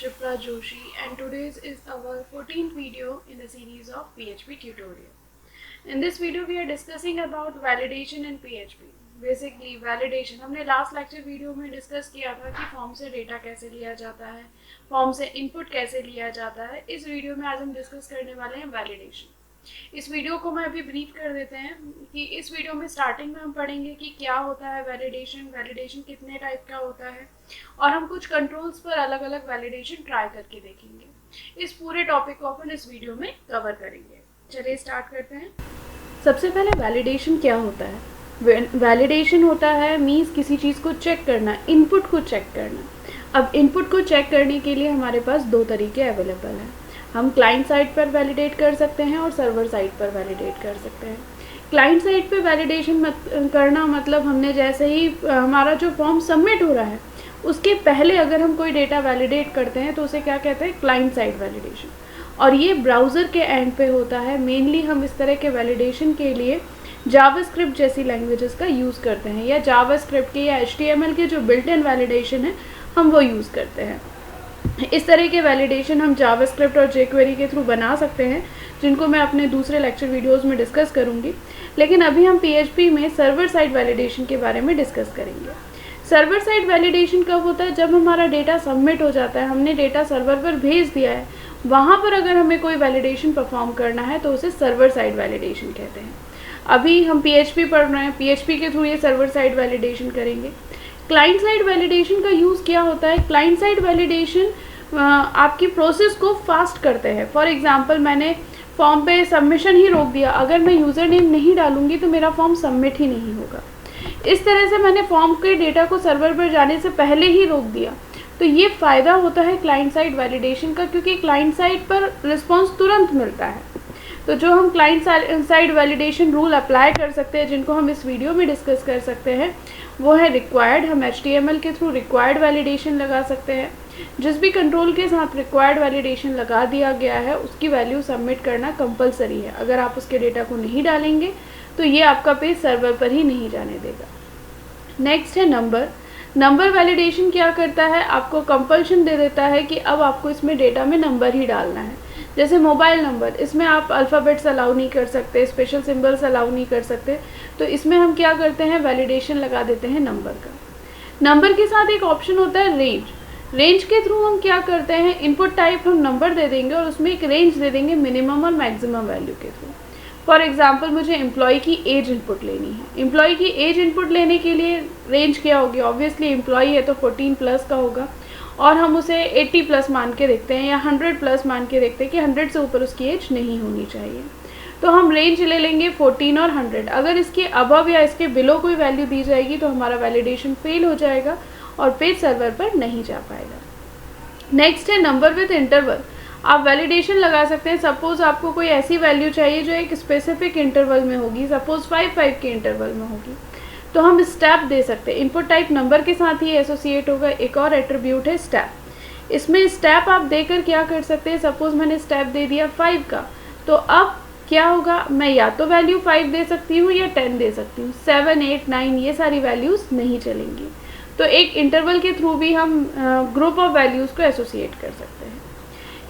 Shipra Joshi and today's is our 14th video in the series of PHP tutorial. In this video we are discussing about validation in PHP. Basically validation हमने last lecture video में discuss किया था कि form से data कैसे लिया जाता है, फॉर्म से इनपुट कैसे लिया जाता है। इस वीडियो में आज हम डिस्कस करने वाले हैं वैलिडेशन। इस वीडियो को मैं अभी ब्रीफ कर देते हैं कि इस वीडियो में स्टार्टिंग में हम पढ़ेंगे कि क्या होता है वैलिडेशन कितने टाइप का होता है और हम कुछ कंट्रोल्स पर अलग अलग वैलिडेशन ट्राई करके देखेंगे। इस पूरे टॉपिक को अपन इस वीडियो में कवर करेंगे। चलिए स्टार्ट करते हैं। सबसे पहले वैलिडेशन क्या होता है? वैलिडेशन होता है मीन्स किसी चीज़ को चेक करना, इनपुट को चेक करना। अब इनपुट को चेक करने के लिए हमारे पास दो तरीके अवेलेबल हैं। हम क्लाइंट साइड पर वैलिडेट कर सकते हैं और सर्वर साइड पर वैलिडेट कर सकते हैं। क्लाइंट साइड पे वैलिडेशन करना मतलब हमने जैसे ही हमारा जो फॉर्म सबमिट हो रहा है उसके पहले अगर हम कोई डेटा वैलिडेट करते हैं तो उसे क्या कहते हैं? Client side validation. और ये ब्राउज़र के एंड पे होता है। मेनली हम इस तरह के वैलिडेशन के लिए जावास्क्रिप्ट जैसी लैंग्वेजेस का यूज़ करते हैं, या जावास्क्रिप्ट के या HTML के जो बिल्ट इन वैलिडेशन है हम वो यूज़ करते हैं। इस तरह के वैलिडेशन हम जावास्क्रिप्ट और jQuery के थ्रू बना सकते हैं, जिनको मैं अपने दूसरे लेक्चर वीडियोस में डिस्कस करूंगी। लेकिन अभी हम PHP में सर्वर साइड वैलिडेशन के बारे में डिस्कस करेंगे। सर्वर साइड वैलिडेशन कब होता है? जब हमारा डेटा सबमिट हो जाता है, हमने डेटा सर्वर पर भेज दिया है, वहाँ पर अगर हमें कोई वैलिडेशन परफॉर्म करना है तो उसे सर्वर साइड वैलिडेशन कहते हैं। अभी हम PHP पढ़ रहे हैं, PHP के थ्रू ये सर्वर साइड वैलिडेशन करेंगे। क्लाइंट साइड वैलिडेशन का यूज़ क्या होता है? क्लाइंट साइड वैलिडेशन आपकी प्रोसेस को फास्ट करते हैं। फॉर एग्जांपल मैंने फॉर्म पे सबमिशन ही रोक दिया, अगर मैं यूज़र नेम नहीं डालूंगी तो मेरा फॉर्म सबमिट ही नहीं होगा। इस तरह से मैंने फॉर्म के डेटा को सर्वर पर जाने से पहले ही रोक दिया। तो ये फ़ायदा होता है क्लाइंट साइड वैलिडेशन का, क्योंकि क्लाइंट साइड पर रिस्पॉन्स तुरंत मिलता है। तो जो हम client side validation rule apply कर सकते हैं, जिनको हम इस वीडियो में डिस्कस कर सकते हैं, वो है रिक्वायर्ड। हम HTML के थ्रू रिक्वायर्ड वैलिडेशन लगा सकते हैं। जिस भी कंट्रोल के साथ रिक्वायर्ड वैलिडेशन लगा दिया गया है उसकी वैल्यू सबमिट करना कंपलसरी है। अगर आप उसके डेटा को नहीं डालेंगे तो ये आपका पेज सर्वर पर ही नहीं जाने देगा। नेक्स्ट है नंबर वैलिडेशन क्या करता है? आपको कंपल्शन दे देता है कि अब आपको इसमें डेटा में नंबर ही डालना है। जैसे मोबाइल नंबर, इसमें आप अल्फ़ाबेट्स अलाउ नहीं कर सकते, स्पेशल सिंबल्स अलाउ नहीं कर सकते। तो इसमें हम क्या करते हैं? वैलिडेशन लगा देते हैं नंबर का। नंबर के साथ एक ऑप्शन होता है रेंज के थ्रू हम क्या करते हैं? इनपुट टाइप हम नंबर दे देंगे और उसमें एक रेंज दे देंगे मिनिमम और मैक्सिमम वैल्यू के थ्रू। फॉर एग्जाम्पल मुझे एम्प्लॉय की एज इनपुट लेनी है। एम्प्लॉय की एज इनपुट लेने के लिए रेंज क्या होगी? ऑब्वियसली एम्प्लॉय है तो 14 प्लस का होगा, और हम उसे 80 प्लस मान के देखते हैं या 100 प्लस मान के देखते हैं कि 100 से ऊपर उसकी एज नहीं होनी चाहिए। तो हम रेंज ले लेंगे 14 और 100। अगर इसके अबव या इसके बिलो कोई वैल्यू दी जाएगी तो हमारा वैलिडेशन फेल हो जाएगा और पेज सर्वर पर नहीं जा पाएगा। नेक्स्ट है नंबर विद इंटरवल। आप वैलिडेशन लगा सकते हैं। सपोज आपको कोई ऐसी वैल्यू चाहिए जो एक स्पेसिफिक इंटरवल में होगी, सपोज 5 के इंटरवल में होगी, तो हम स्टेप दे सकते हैं। इनपुट टाइप नंबर के साथ ही एसोसिएट होगा। एक और एट्रीब्यूट है स्टेप। इसमें स्टेप आप देकर क्या कर सकते हैं? सपोज मैंने स्टेप दे दिया 5 का, तो अब क्या होगा? मैं या तो वैल्यू 5 दे सकती हूँ या 10 दे सकती हूँ। 7, 8, 9 ये सारी वैल्यूज़ नहीं चलेंगी। तो एक इंटरवल के थ्रू भी हम ग्रुप ऑफ वैल्यूज़ को एसोसिएट कर सकते हैं।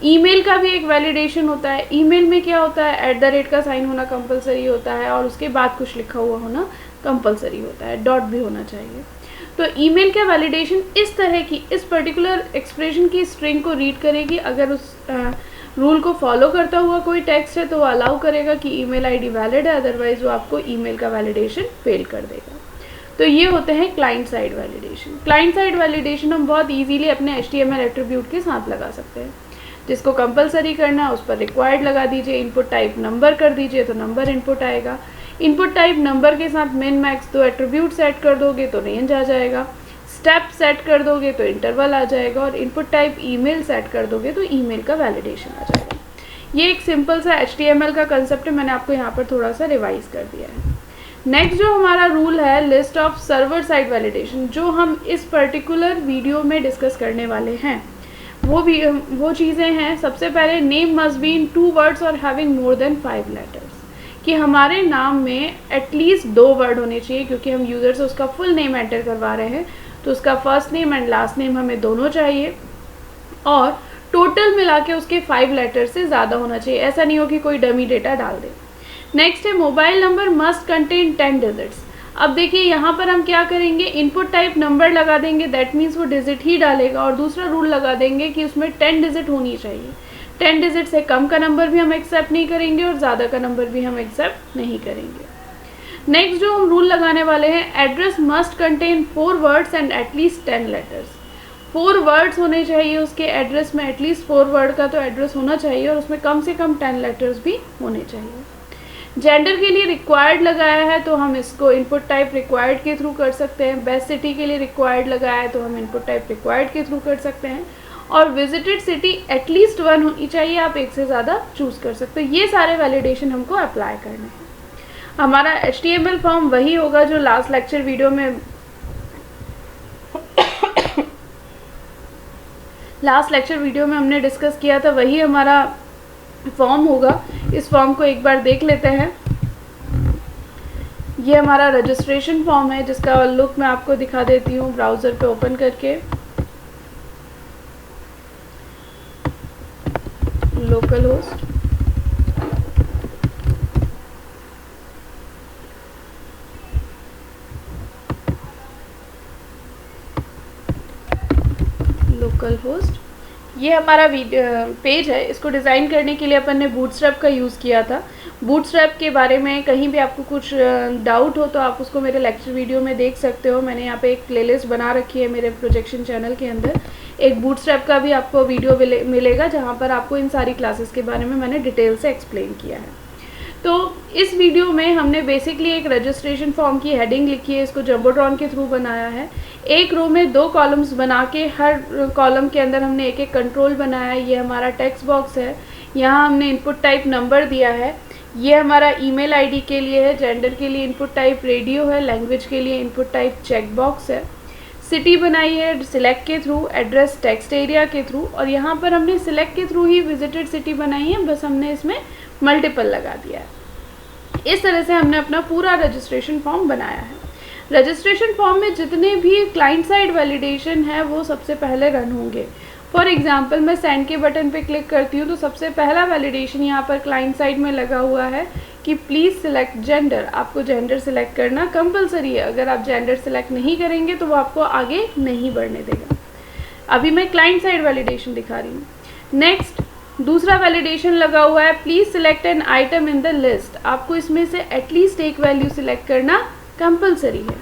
ईमेल का भी एक वैलिडेशन होता है। ईमेल में क्या होता है? @ का साइन होना कंपलसरी होता है और उसके बाद कुछ लिखा हुआ होना कंपलसरी होता है, डॉट भी होना चाहिए। तो ईमेल का वैलिडेशन इस तरह की, इस पर्टिकुलर एक्सप्रेशन की स्ट्रिंग को रीड करेगी। अगर उस रूल को फॉलो करता हुआ कोई टेक्स्ट है तो वो अलाउ करेगा कि ईमेल आईडी वैलिड है, अदरवाइज वो आपको ईमेल का वैलिडेशन फेल कर देगा। तो ये होते हैं client side validation. Client side validation हम बहुत ईजीली अपने HTML एट्रीब्यूट के साथ लगा सकते हैं। जिसको कंपलसरी करना है उस पर रिक्वायर्ड लगा दीजिए, इनपुट टाइप नंबर कर दीजिए तो नंबर इनपुट आएगा। इनपुट टाइप नंबर के साथ मिन मैक्स 2 एट्रीब्यूट सेट कर दोगे तो रेंज आ जाएगा। स्टेप सेट कर दोगे तो इंटरवल आ जाएगा, और इनपुट टाइप ईमेल सेट कर दोगे तो ईमेल का वैलिडेशन आ जाएगा। ये एक सिंपल सा HTML का कंसेप्ट है, मैंने आपको यहाँ पर थोड़ा सा रिवाइज कर दिया है। नेक्स्ट जो हमारा रूल है list of server side validation, जो हम इस पर्टिकुलर वीडियो में डिस्कस करने वाले हैं, वो चीज़ें हैं। सबसे पहले name must be in 2 words और हैविंग मोर देन 5 लेटर्स, कि हमारे नाम में एटलीस्ट 2 वर्ड होने चाहिए, क्योंकि हम यूज़र से उसका फुल नेम एंटर करवा रहे हैं तो उसका first name and last name हमें दोनों चाहिए। और टोटल मिला के उसके 5 लेटर से ज़्यादा होना चाहिए, ऐसा नहीं हो कि कोई डमी डेटा डाल दे। नेक्स्ट है mobile number must contain 10 digits. अब देखिए यहाँ पर हम क्या करेंगे, इनपुट टाइप नंबर लगा देंगे, दैट मीन्स वो डिजिट ही डालेगा, और दूसरा रूल लगा देंगे कि उसमें 10 डिजिट होनी चाहिए। 10 डिजिट से कम का नंबर भी हम एक्सेप्ट नहीं करेंगे और ज़्यादा का नंबर भी हम एक्सेप्ट नहीं करेंगे। नेक्स्ट जो हम रूल लगाने वाले हैं, address must contain 4 words and at least 10 letters. 4 words होने चाहिए उसके एड्रेस में, एटलीस्ट 4 वर्ड का तो एड्रेस होना चाहिए, और उसमें कम से कम 10 लेटर्स भी होने चाहिए। जेंडर के लिए रिक्वायर्ड लगाया है तो हम इसको इनपुट टाइप रिक्वायर्ड के थ्रू कर सकते हैं। बेस्ट सिटी के लिए रिक्वायर्ड लगाया है तो हम इनपुट टाइप रिक्वायर्ड के थ्रू कर सकते हैं। और विजिटेड सिटी एटलीस्ट 1 होनी चाहिए, आप एक से ज़्यादा चूज़ कर सकते हो। ये सारे वैलिडेशन हमको अप्लाई करने हैं। हमारा HTML फॉर्म वही होगा जो लास्ट लेक्चर वीडियो में हमने डिस्कस किया था, वही हमारा फॉर्म होगा। इस फॉर्म को एक बार देख लेते हैं। ये हमारा रजिस्ट्रेशन फॉर्म है जिसका लुक मैं आपको दिखा देती हूँ ब्राउज़र पे ओपन करके। लोकल होस्ट, लोकल होस्ट, ये हमारा पेज है। इसको डिज़ाइन करने के लिए अपन ने बूटस्ट्रैप का यूज़ किया था। बूटस्ट्रैप के बारे में कहीं भी आपको कुछ डाउट हो तो आप उसको मेरे लेक्चर वीडियो में देख सकते हो। मैंने यहाँ पे एक प्लेलिस्ट बना रखी है मेरे प्रोजेक्शन चैनल के अंदर। एक बूटस्ट्रैप का भी आपको वीडियो मिलेगा जहाँ पर आपको इन सारी क्लासेस के बारे में मैंने डिटेल से एक्सप्लेन किया है। तो इस वीडियो में हमने बेसिकली एक रजिस्ट्रेशन फॉर्म की हेडिंग लिखी है, इसको जंबोट्रॉन के थ्रू बनाया है। एक रो में 2 कॉलम्स बना के हर कॉलम के अंदर हमने एक एक कंट्रोल बनाया है। ये हमारा टेक्स्ट बॉक्स है, यहाँ हमने इनपुट टाइप नंबर दिया है। ये हमारा ईमेल आईडी के लिए है, जेंडर के लिए इनपुट टाइप रेडियो है, लैंग्वेज के लिए इनपुट टाइप चेक बॉक्स है। सिटी बनाई है सिलेक्ट के थ्रू, एड्रेस टेक्स्ट एरिया के थ्रू, और यहाँ पर हमने सिलेक्ट के थ्रू ही विजिटेड सिटी बनाई है, बस हमने इसमें मल्टीपल लगा दिया है। इस तरह से हमने अपना पूरा रजिस्ट्रेशन फॉर्म बनाया है। रजिस्ट्रेशन फॉर्म में जितने भी क्लाइंट साइड वैलिडेशन है वो सबसे पहले रन होंगे। फॉर एग्जांपल मैं सेंड के बटन पे क्लिक करती हूँ तो सबसे पहला वैलिडेशन यहाँ पर क्लाइंट साइड में लगा हुआ है कि प्लीज़ सिलेक्ट जेंडर। आपको जेंडर सिलेक्ट करना कंपलसरी है। अगर आप जेंडर सिलेक्ट नहीं करेंगे तो वो आपको आगे नहीं बढ़ने देगा। अभी मैं क्लाइंट साइड वैलिडेशन दिखा रही हूँ। नेक्स्ट दूसरा वैलिडेशन लगा हुआ है, please select an item in the list. आपको इसमें से एटलीस्ट एक वैल्यू सिलेक्ट करना कंपलसरी है।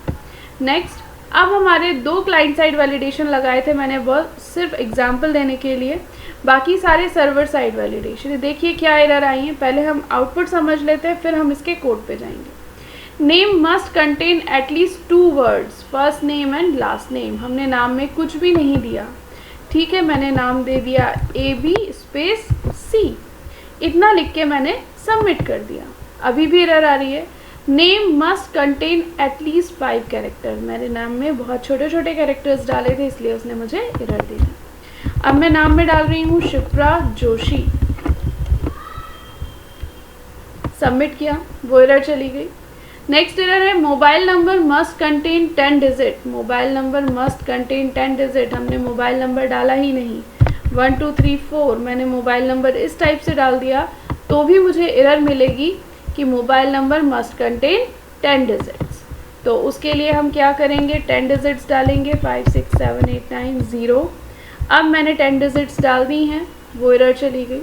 नेक्स्ट अब हमारे 2 क्लाइंट साइड वैलिडेशन लगाए थे मैंने, वो सिर्फ एग्जांपल देने के लिए, बाकी सारे सर्वर साइड वैलिडेशन। देखिए क्या एरर आई है, पहले हम आउटपुट समझ लेते हैं फिर हम इसके कोड पे जाएंगे। Name must contain at least 2 words, first name and last name. हमने नाम में कुछ भी नहीं दिया, ठीक है, मैंने नाम दे दिया AB स्पेस C, इतना लिख के मैंने सबमिट कर दिया। अभी भी एरर आ रही है, name must contain at least 5 character. मेरे नाम में बहुत छोटे छोटे कैरेक्टर्स डाले थे इसलिए उसने मुझे एरर दी। अब मैं नाम में डाल रही हूँ शिप्रा जोशी, सबमिट किया, वो एरर चली गई। नेक्स्ट एरर है mobile number must contain 10 digit. Mobile number must contain 10 digit, हमने मोबाइल नंबर डाला ही नहीं। 1 2 3 4 मैंने मोबाइल नंबर इस टाइप से डाल दिया तो भी मुझे एरर मिलेगी कि mobile number must contain 10 digits. तो उसके लिए हम क्या करेंगे, 10 डिजिट्स डालेंगे, 5 6 7 8 9 0। अब मैंने 10 डिजिट्स डाल दी हैं, वो एरर चली गई।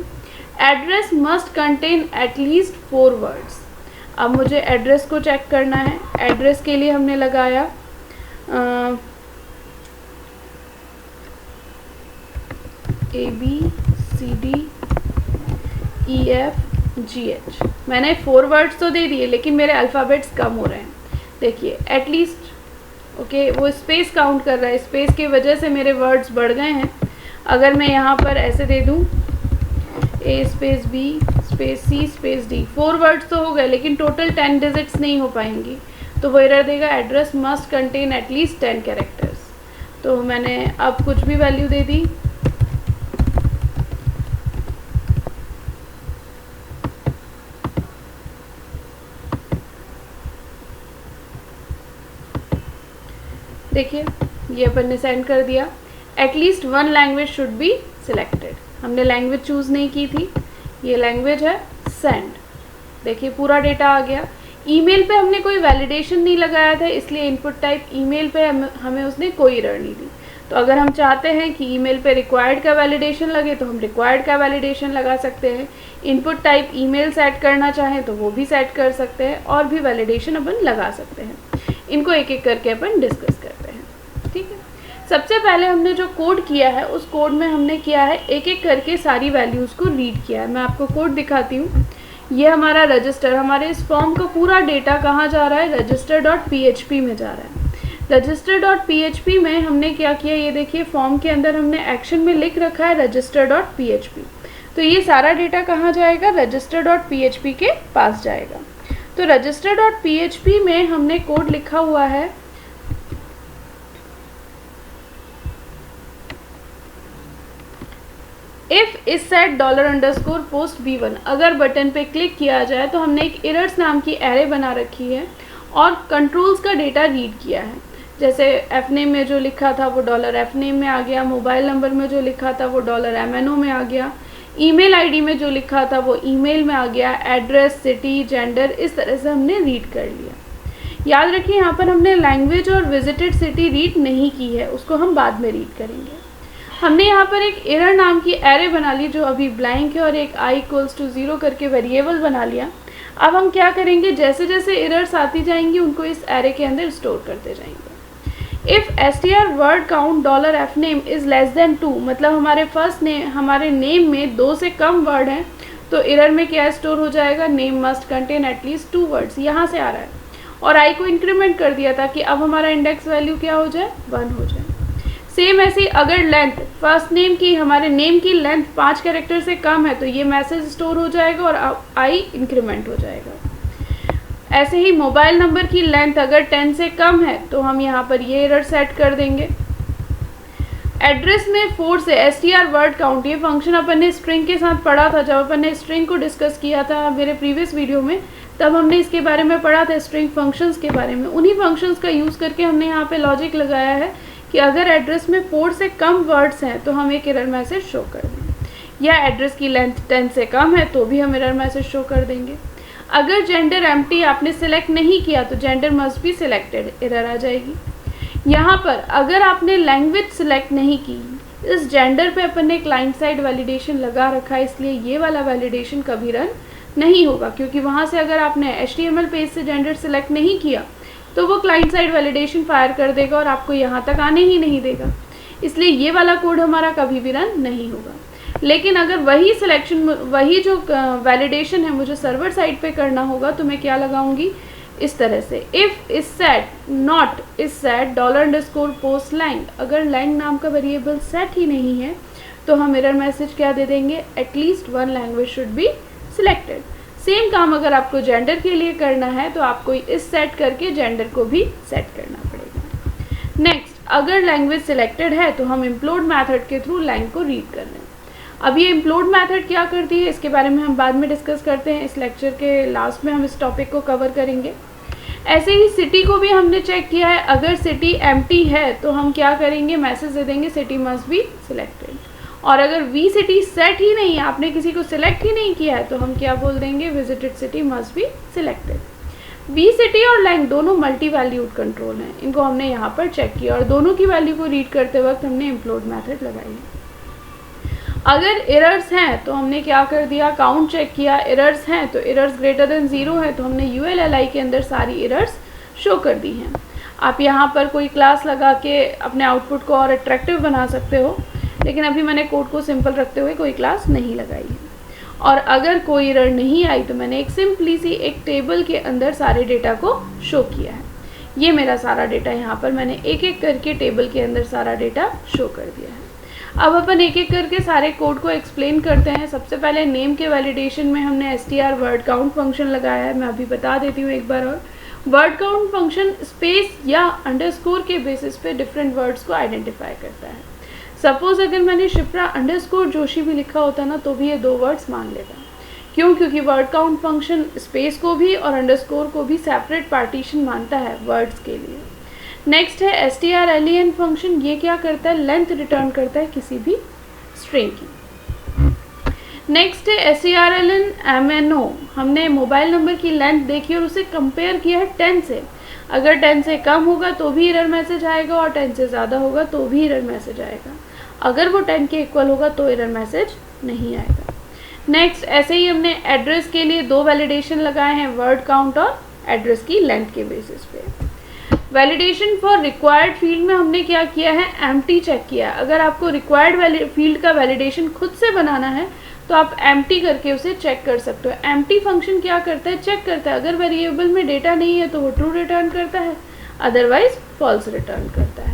Address must contain at least 4 words. अब मुझे एड्रेस को चेक करना है। एड्रेस के लिए हमने लगाया ABCDEFGH। मैंने 4 वर्ड्स तो दे दिए लेकिन मेरे अल्फ़ाबेट्स कम हो रहे हैं। देखिए एटलीस्ट, ओके, वो स्पेस काउंट कर रहा है, स्पेस की वजह से मेरे वर्ड्स बढ़ गए हैं। अगर मैं यहाँ पर ऐसे दे दूँ A space B space C space D, 4 words तो हो गए लेकिन टोटल 10 डिजिट्स नहीं हो पाएंगी, तो वो एरर देगा address must contain at least 10 characters. तो मैंने अब कुछ भी वैल्यू दे दी। देखिए ये अपन ने सेंड कर दिया। At least 1 language should be selected. हमने लैंग्वेज चूज़ नहीं की थी, ये लैंग्वेज है सेंड। देखिए पूरा डेटा आ गया। ईमेल पे हमने कोई वैलिडेशन नहीं लगाया था, इसलिए इनपुट टाइप ईमेल पे हमें उसने कोई एरर नहीं दी। तो अगर हम चाहते हैं कि ईमेल पे रिक्वायर्ड का वैलिडेशन लगे तो हम रिक्वायर्ड का वैलिडेशन लगा सकते हैं। इनपुट टाइप ईमेल सेट करना चाहें तो वो भी सेट कर सकते हैं, और भी वैलिडेशन अपन लगा सकते हैं। इनको एक एक करके अपन डिस्कस करते हैं, ठीक है। सबसे पहले हमने जो कोड किया है उस कोड में हमने किया है एक एक करके सारी वैल्यूज़ को रीड किया है। मैं आपको कोड दिखाती हूँ। ये हमारा रजिस्टर, हमारे इस फॉर्म का पूरा डेटा कहाँ जा रहा है, register.php में जा रहा है। register.php में हमने क्या किया, ये देखिए फॉर्म के अंदर हमने एक्शन में लिख रखा है register.php। तो ये सारा डेटा कहाँ जाएगा, register.php के पास जाएगा। तो register.php में हमने कोड लिखा हुआ है इफ़ इस सेट $_ b1। अगर बटन पे क्लिक किया जाए तो हमने एक एरर्स नाम की एरे बना रखी है और कंट्रोल्स का डेटा रीड किया है। जैसे fname में जो लिखा था वो $fname में आ गया, मोबाइल नंबर में जो लिखा था वो $MNO में आ गया, ईमेल आईडी में जो लिखा था वो ईमेल में आ गया, एड्रेस, सिटी, जेंडर, इस तरह से हमने रीड कर लिया। याद रखिए यहाँ पर हमने लैंग्वेज और विजिटेड सिटी रीड नहीं की है, उसको हम बाद में रीड करेंगे। हमने यहाँ पर एक एरर नाम की एरे बना ली जो अभी ब्लैंक है, और एक i = 0 करके वेरिएबल बना लिया। अब हम क्या करेंगे, जैसे जैसे एरर्स आती जाएंगी उनको इस एरे के अंदर स्टोर करते जाएंगे। If str word count $fname is less than 2, मतलब हमारे नेम में 2 से कम वर्ड हैं, तो एरर में क्या स्टोर हो जाएगा, name must contain at least 2 words. यहाँ से आ रहा है, और i को इंक्रीमेंट कर दिया ताकि अब हमारा इंडेक्स वैल्यू क्या हो जाए, 1 हो जाए। सेम ऐसे ही अगर लेंथ फर्स्ट नेम की, हमारे नेम की लेंथ 5 कैरेक्टर से कम है तो ये मैसेज स्टोर हो जाएगा और i इंक्रीमेंट हो जाएगा। ऐसे ही मोबाइल नंबर की लेंथ अगर 10 से कम है तो हम यहाँ पर ये एरर सेट कर देंगे। एड्रेस में 4 से str word count, ये फंक्शन अपन ने स्ट्रिंग के साथ पढ़ा था। जब अपन ने स्ट्रिंग को डिस्कस किया था मेरे प्रीवियस वीडियो में, तब हमने इसके बारे में पढ़ा था, स्ट्रिंग फंक्शंस के बारे में। उन्हीं फंक्शंस का यूज़ करके हमने यहाँ पे लॉजिक लगाया है कि अगर एड्रेस में 4 से कम वर्ड्स हैं तो हम एक एरर मैसेज शो कर देंगे, या एड्रेस की लेंथ 10 से कम है तो भी हम एरर मैसेज शो कर देंगे। अगर जेंडर एम्प्टी आपने सिलेक्ट नहीं किया तो gender must be selected error आ जाएगी। यहाँ पर अगर आपने लैंग्वेज सिलेक्ट नहीं की, इस जेंडर पे अपन ने क्लाइंट साइड वैलिडेशन लगा रखा है, इसलिए ये वाला वैलिडेशन कभी रन नहीं होगा, क्योंकि वहाँ से अगर आपने HTML पेज से जेंडर सिलेक्ट नहीं किया तो वो क्लाइंट साइड वैलिडेशन फायर कर देगा और आपको यहाँ तक आने ही नहीं देगा। इसलिए ये वाला कोड हमारा कभी भी रन नहीं होगा। लेकिन अगर वही जो वैलिडेशन है मुझे सर्वर साइड पे करना होगा तो मैं क्या लगाऊंगी, इस तरह से इफ़ इस सेट नॉट इस सेट $_post lang, अगर lang नाम का वेरिएबल सेट ही नहीं है तो हम एरर मैसेज क्या दे देंगे, at least 1 language should be selected. Same काम अगर आपको जेंडर के लिए करना है तो आपको इस सेट करके जेंडर को भी सेट करना पड़ेगा। नेक्स्ट, अगर लैंग्वेज सिलेक्टेड है तो हम इम्प्लोड मेथड के थ्रू लैंग को रीड कर लें। अब ये इम्प्लोड मेथड क्या करती है इसके बारे में हम बाद में डिस्कस करते हैं, इस लेक्चर के लास्ट में हम इस टॉपिक को कवर करेंगे। ऐसे ही सिटी को भी हमने चेक किया है, अगर सिटी एम्प्टी है तो हम क्या करेंगे, मैसेज दे देंगे सिटी मस्ट बी सिलेक्टेड। और अगर वी सिटी सेट ही नहीं है, आपने किसी को सिलेक्ट ही नहीं किया है, तो हम क्या बोल देंगे, visited city must be selected. We city और लैंग दोनों मल्टी वैल्यूड कंट्रोल हैं, इनको हमने यहाँ पर चेक किया और दोनों की वैल्यू को रीड करते वक्त हमने इम्प्लोड मेथड लगाई है। अगर एरर्स हैं तो हमने क्या कर दिया, काउंट चेक किया, एरर्स हैं तो एरर्स ग्रेटर देन 0 है तो हमने ULLI के अंदर सारी एरर्स शो कर दी हैं। आप यहाँ पर कोई क्लास लगा के अपने आउटपुट को और अट्रैक्टिव बना सकते हो, लेकिन अभी मैंने कोड को सिंपल रखते हुए कोई क्लास नहीं लगाई है। और अगर कोई एरर नहीं आई तो मैंने एक सिंपली सी एक टेबल के अंदर सारे डेटा को शो किया है। ये मेरा सारा डेटा यहाँ पर मैंने एक एक करके टेबल के अंदर सारा डेटा शो कर दिया है। अब अपन एक एक करके सारे कोड को एक्सप्लेन करते हैं। सबसे पहले नेम के वैलिडेशन में हमने str वर्ड काउंट फंक्शन लगाया है, मैं अभी बता देती हूँ एक बार और। वर्ड काउंट फंक्शन स्पेस या अंडरस्कोर के बेसिस पे डिफरेंट वर्ड्स को आइडेंटिफाई करता है। सपोज अगर मैंने शिप्रा अंडरस्कोर जोशी भी लिखा होता ना तो भी ये 2 वर्ड्स मान लेता। क्यों? क्योंकि वर्ड काउंट फंक्शन स्पेस को भी और अंडरस्कोर को भी सेपरेट पार्टीशन मानता है वर्ड्स के लिए। नेक्स्ट है strlen फंक्शन, ये क्या करता है, लेंथ रिटर्न करता है किसी भी स्ट्रिंग की। नेक्स्ट है SERLN MNO। हमने मोबाइल नंबर की लेंथ देखी और उसे कंपेयर किया है 10 से। अगर 10 से कम होगा तो भी एरर मैसेज आएगा और 10 से ज़्यादा होगा तो भी एरर मैसेज आएगा। अगर वो 10 के इक्वल होगा तो एरर मैसेज नहीं आएगा। नेक्स्ट ऐसे ही हमने एड्रेस के लिए 2 वैलिडेशन लगाए हैं, वर्ड काउंट और एड्रेस की लेंथ के बेसिस पे। वैलिडेशन फॉर रिक्वायर्ड फील्ड में हमने क्या किया है, एम्प्टी चेक किया। अगर आपको रिक्वायर्ड फील्ड का वैलिडेशन खुद से बनाना है तो आप एम्प्टी करके उसे चेक कर सकते हो। एम्प्टी फंक्शन क्या करता है, चेक करता है। अगर वेरिएबल में डेटा नहीं है तो वो ट्रू रिटर्न करता है, अदरवाइज फॉल्स रिटर्न करता है।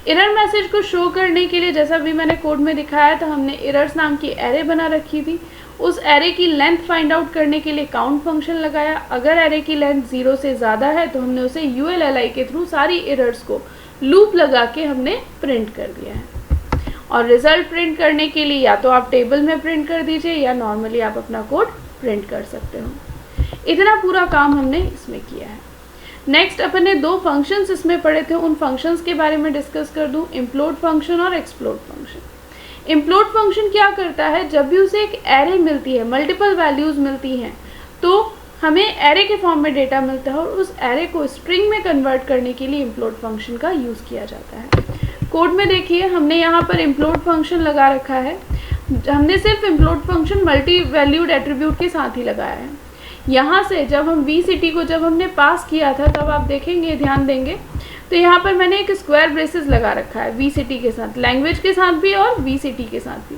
एरर मैसेज को शो करने के लिए जैसा भी मैंने कोड में दिखाया था, हमने एरर्स नाम की एरे बना रखी थी। उस एरे की लेंथ फाइंड आउट करने के लिए काउंट फंक्शन लगाया। अगर एरे की लेंथ 0 से ज़्यादा है तो हमने उसे ULLI के थ्रू सारी एरर्स को लूप लगा के हमने प्रिंट कर दिया है। और रिजल्ट प्रिंट करने के लिए या तो आप टेबल में प्रिंट कर दीजिए या नॉर्मली आप अपना कोड प्रिंट कर सकते हो। इतना पूरा काम हमने इसमें किया है। नेक्स्ट अपन ने 2 फंक्शंस इसमें पढ़े थे, उन फंक्शंस के बारे में डिस्कस कर दूं, इम्प्लोड फंक्शन और एक्सप्लोड फंक्शन। इम्प्लोड फंक्शन क्या करता है, जब भी उसे एक एरे मिलती है, मल्टीपल वैल्यूज़ मिलती हैं, तो हमें एरे के फॉर्म में डेटा मिलता है और उस एरे को स्ट्रिंग में कन्वर्ट करने के लिए इम्प्लोड फंक्शन का यूज़ किया जाता है। कोड में देखिए हमने यहाँ पर इम्प्लोड फंक्शन लगा रखा है। हमने सिर्फ implode function multi valued attribute के साथ ही लगाया है। यहाँ से जब हम VCT को जब हमने पास किया था तब आप देखेंगे, ध्यान देंगे तो यहाँ पर मैंने एक स्क्वायर ब्रेसेस लगा रखा है VCT के साथ, लैंग्वेज के साथ भी और VCT के साथ भी।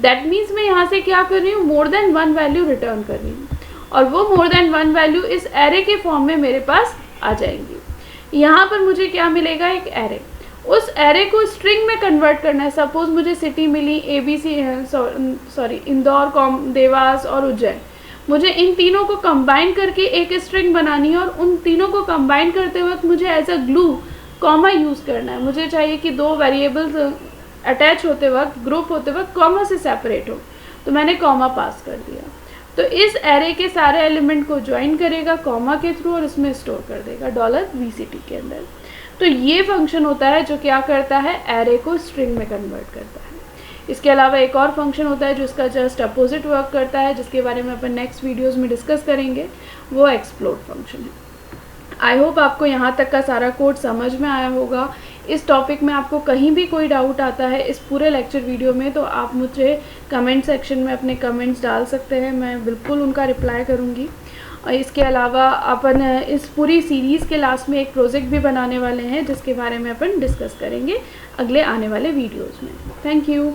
दैट मीन्स मैं यहाँ से क्या कर रही हूँ, मोर देन 1 वैल्यू रिटर्न कर रही हूँ और वो मोर देन 1 वैल्यू इस एरे के फॉर्म में मेरे पास आ जाएंगी। यहाँ पर मुझे क्या मिलेगा, एक एरे। उस एरे को स्ट्रिंग में कन्वर्ट करना है। सपोज मुझे सिटी मिली इंदौर, देवास और उज्जैन। मुझे इन तीनों को कंबाइन करके एक स्ट्रिंग बनानी है और उन तीनों को कंबाइन करते वक्त मुझे as a glue comma use करना है। मुझे चाहिए कि 2 वेरिएबल्स अटैच होते वक्त, ग्रुप होते वक्त कॉमा से सेपरेट हो, तो मैंने कॉमा पास कर दिया। तो इस एरे के सारे एलिमेंट को ज्वाइन करेगा कॉमा के थ्रू और इसमें स्टोर कर देगा $VCT के अंदर। तो ये फंक्शन होता है जो क्या करता है, एरे को स्ट्रिंग में कन्वर्ट करता है। इसके अलावा एक और फंक्शन होता है जो इसका जस्ट अपोजिट वर्क करता है, जिसके बारे में अपन नेक्स्ट वीडियोस में डिस्कस करेंगे, वो एक्सप्लोड फंक्शन है। आई होप आपको यहाँ तक का सारा कोड समझ में आया होगा। इस टॉपिक में आपको कहीं भी कोई डाउट आता है इस पूरे लेक्चर वीडियो में तो आप मुझे कमेंट सेक्शन में अपने कमेंट्स डाल सकते हैं, मैं बिल्कुल उनका रिप्लाई करूँगी। और इसके अलावा अपन इस पूरी सीरीज़ के लास्ट में एक प्रोजेक्ट भी बनाने वाले हैं जिसके बारे में अपन डिस्कस करेंगे अगले आने वाले वीडियोज़ में। Thank you.